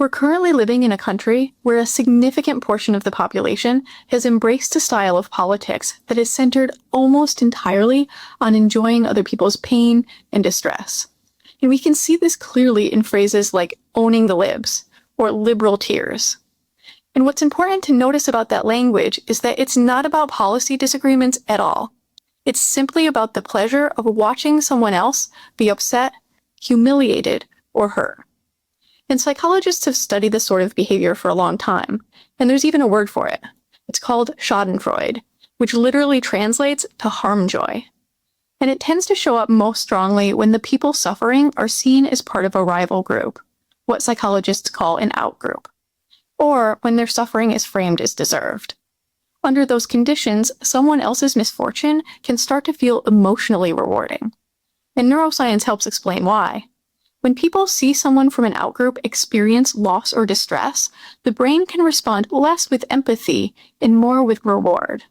We're currently living in a country where a significant portion of the population has embraced a style of politics that is centered almost entirely on enjoying other people's pain and distress. And we can see this clearly in phrases like owning the libs or liberal tears. And what's important to notice about that language is that it's not about policy disagreements at all. It's simply about the pleasure of watching someone else be upset, humiliated, or hurt. And psychologists have studied this sort of behavior for a long time, and there's even a word for it. It's called schadenfreude, which literally translates to harm joy. And it tends to show up most strongly when the people suffering are seen as part of a rival group, what psychologists call an outgroup, or when their suffering is framed as deserved. Under those conditions, someone else's misfortune can start to feel emotionally rewarding. And neuroscience helps explain why. When people see someone from an outgroup experience loss or distress, the brain can respond less with empathy and more with reward.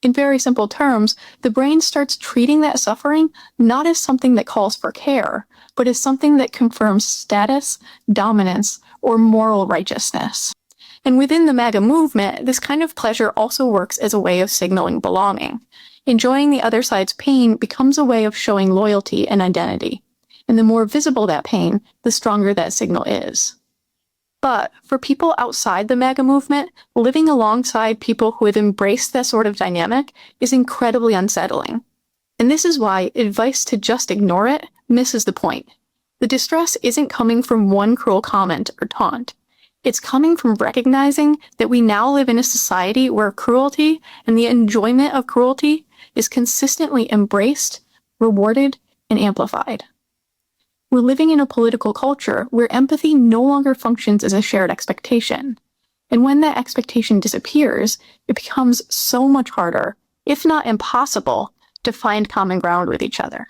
In very simple terms, the brain starts treating that suffering not as something that calls for care, but as something that confirms status, dominance, or moral righteousness. And within the MAGA movement, this kind of pleasure also works as a way of signaling belonging. Enjoying the other side's pain becomes a way of showing loyalty and identity. And the more visible that pain, the stronger that signal is. But for people outside the MAGA movement, living alongside people who have embraced that sort of dynamic is incredibly unsettling. And this is why advice to just ignore it misses the point. The distress isn't coming from one cruel comment or taunt. It's coming from recognizing that we now live in a society where cruelty and the enjoyment of cruelty is consistently embraced, rewarded, and amplified. We're living in a political culture where empathy no longer functions as a shared expectation. And when that expectation disappears, it becomes so much harder, if not impossible, to find common ground with each other.